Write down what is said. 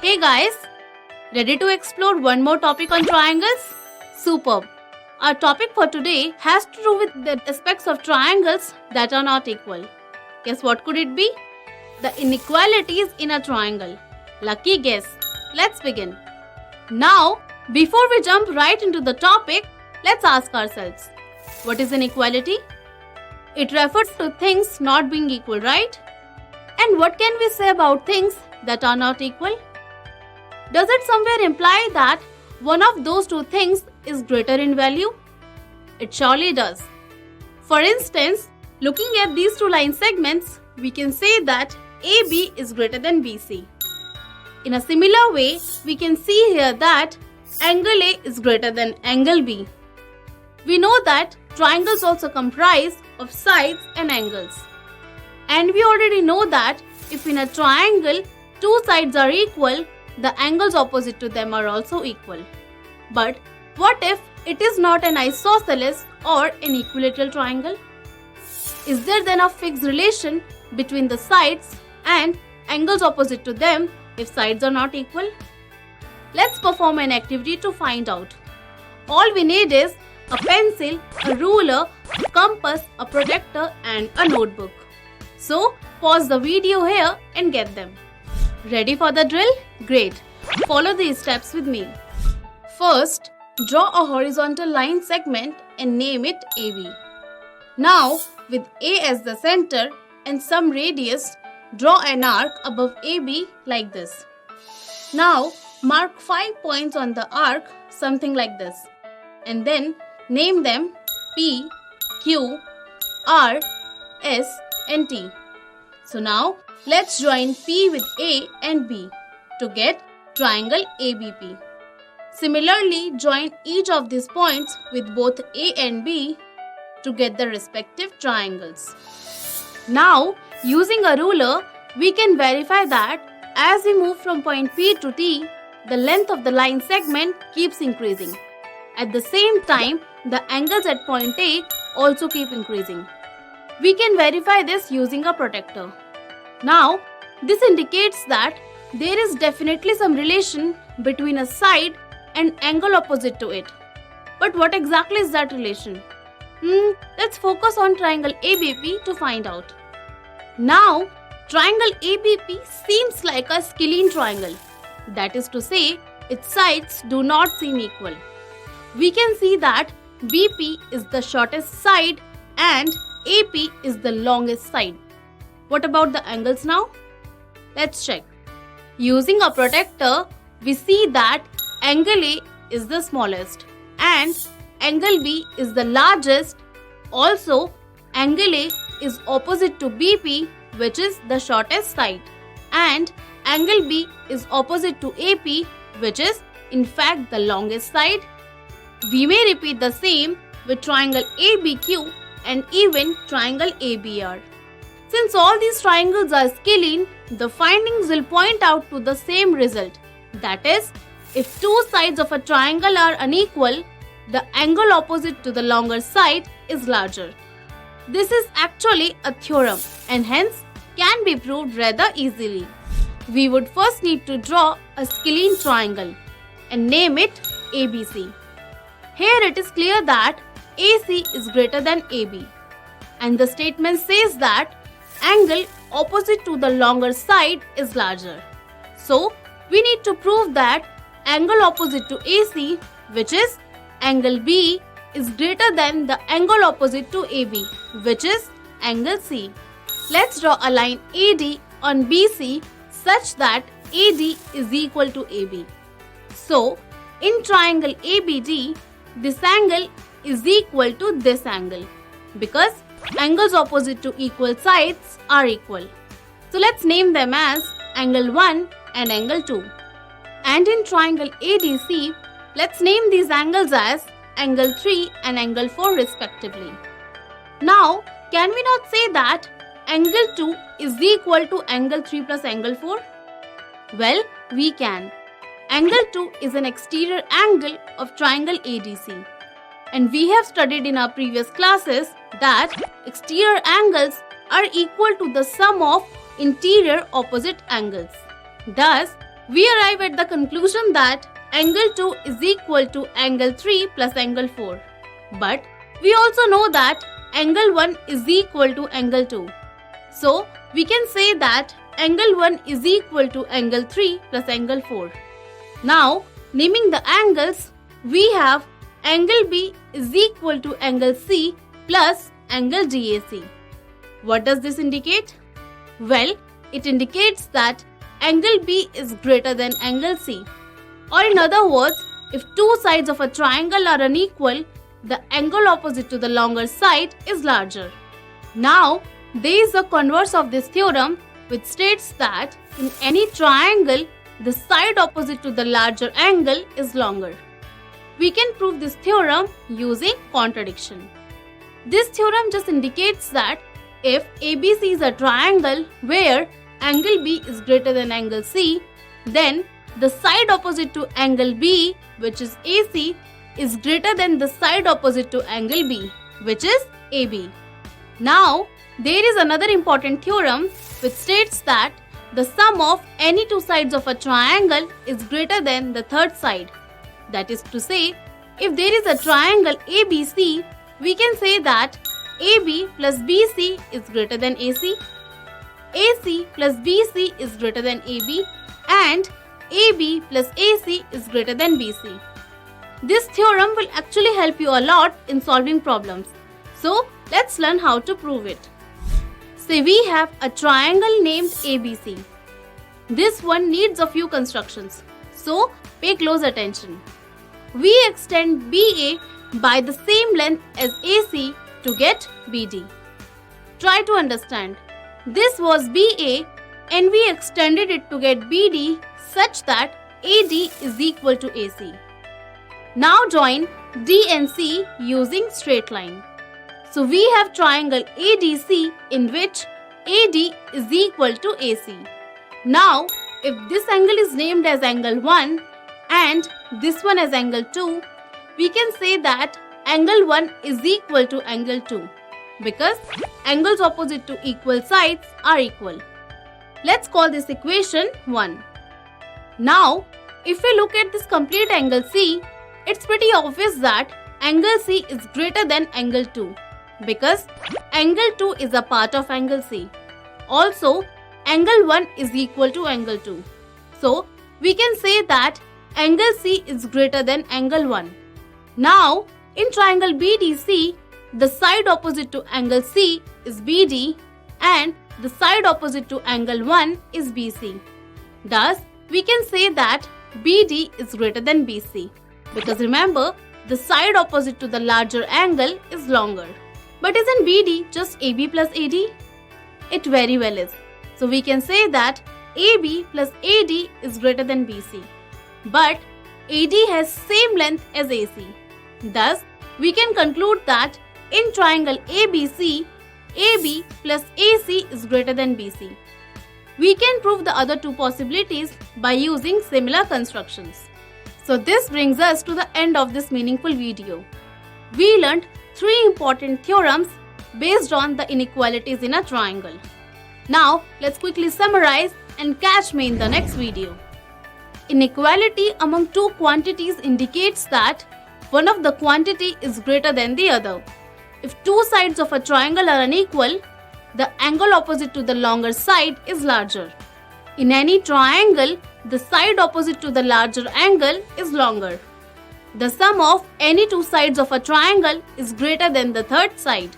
Hey guys, ready to explore one more topic on triangles? Superb! Our topic for today has to do with the aspects of triangles that are not equal. Guess what could it be? The inequalities in a triangle. Lucky guess. Let's begin. Now, before we jump right into the topic, let's ask ourselves, what is inequality? It refers to things not being equal, right? And what can we say about things that are not equal? Does it somewhere imply that one of those two things is greater in value? It surely does. For instance, looking at these two line segments, we can say that AB is greater than BC. In a similar way, we can see here that angle A is greater than angle B. We know that triangles also comprise of sides and angles. And we already know that if in a triangle two sides are equal, the angles opposite to them are also equal. But what if it is not an isosceles or an equilateral triangle? Is there then a fixed relation between the sides and angles opposite to them if sides are not equal? Let's perform an activity to find out. All we need is a pencil, a ruler, a compass, a protractor and a notebook. So, pause the video here and get them. Ready for the drill? Great. Follow these steps with me. First, draw a horizontal line segment and name it AB. Now, with A as the center and some radius, draw an arc above AB like this. Now, mark 5 points on the arc, something like this. And then, name them P, Q, R, S and T. So now, let's join P with A and B to get triangle ABP. Similarly, join each of these points with both A and B to get the respective triangles. Now, using a ruler, we can verify that as we move from point P to T, the length of the line segment keeps increasing. At the same time, the angles at point A also keep increasing. We can verify this using a protractor. Now, this indicates that there is definitely some relation between a side and angle opposite to it. But what exactly is that relation? Let's focus on triangle ABP to find out. Now, triangle ABP seems like a scalene triangle. That is to say, its sides do not seem equal. We can see that BP is the shortest side and AP is the longest side. What about the angles now? Let's check. Using a protractor, we see that angle A is the smallest and angle B is the largest. Also, angle A is opposite to BP, which is the shortest side, and angle B is opposite to AP, which is in fact the longest side. We may repeat the same with triangle ABQ and even triangle ABR. Since all these triangles are scalene, the findings will point out to the same result. That is, if two sides of a triangle are unequal, the angle opposite to the longer side is larger. This is actually a theorem and hence can be proved rather easily. We would first need to draw a scalene triangle and name it ABC. Here it is clear that AC is greater than AB. And the statement says that angle opposite to the longer side is larger. So, we need to prove that angle opposite to AC, which is angle B, is greater than the angle opposite to AB, which is angle C. Let's draw a line AD on BC such that AD is equal to AB. So, in triangle ABD, this angle is equal to this angle because angles opposite to equal sides are equal. So let's name them as angle 1 and angle 2. And in triangle ADC, let's name these angles as angle 3 and angle 4 respectively. Now, can we not say that angle 2 is equal to angle 3 plus angle 4? Well, we can. Angle 2 is an exterior angle of triangle ADC. And we have studied in our previous classes that exterior angles are equal to the sum of interior opposite angles. Thus, we arrive at the conclusion that angle 2 is equal to angle 3 plus angle 4. But we also know that angle 1 is equal to angle 2. So we can say that angle 1 is equal to angle 3 plus angle 4. Now, naming the angles, we have angle B is equal to angle C plus angle DAC. What does this indicate? Well, it indicates that angle B is greater than angle C. Or in other words, if two sides of a triangle are unequal, the angle opposite to the longer side is larger. Now, there is a converse of this theorem which states that in any triangle, the side opposite to the larger angle is longer. We can prove this theorem using contradiction. This theorem just indicates that if ABC is a triangle where angle B is greater than angle C, then the side opposite to angle B, which is AC, is greater than the side opposite to angle B, which is AB. Now, there is another important theorem which states that the sum of any two sides of a triangle is greater than the third side. That is to say, if there is a triangle ABC, we can say that AB plus BC is greater than AC, AC plus BC is greater than AB, and AB plus AC is greater than BC. This theorem will actually help you a lot in solving problems. So, let's learn how to prove it. Say we have a triangle named ABC. This one needs a few constructions. So, pay close attention. We extend BA by the same length as AC to get BD. Try to understand. This was BA and we extended it to get BD such that AD is equal to AC. Now join D and C using straight line. So we have triangle ADC in which AD is equal to AC. Now if this angle is named as angle 1 and this one as angle 2, we can say that angle 1 is equal to angle 2 because angles opposite to equal sides are equal. Let's call this equation 1. Now, if we look at this complete angle C, it's pretty obvious that angle C is greater than angle 2 because angle 2 is a part of angle C. Also, angle 1 is equal to angle 2. So, we can say that angle C is greater than angle 1. Now, in triangle BDC, the side opposite to angle C is BD and the side opposite to angle 1 is BC. Thus, we can say that BD is greater than BC because remember, the side opposite to the larger angle is longer. But isn't BD just AB plus AD? It very well is. So we can say that AB plus AD is greater than BC. But AD has same length as AC. Thus, we can conclude that in triangle ABC, AB plus AC is greater than BC. We can prove the other two possibilities by using similar constructions. So this brings us to the end of this meaningful video. We learned 3 important theorems based on the inequalities in a triangle. Now let's quickly summarize and catch me in the next video. Inequality among two quantities indicates that one of the quantity is greater than the other. If two sides of a triangle are unequal, the angle opposite to the longer side is larger. In any triangle, the side opposite to the larger angle is longer. The sum of any two sides of a triangle is greater than the third side.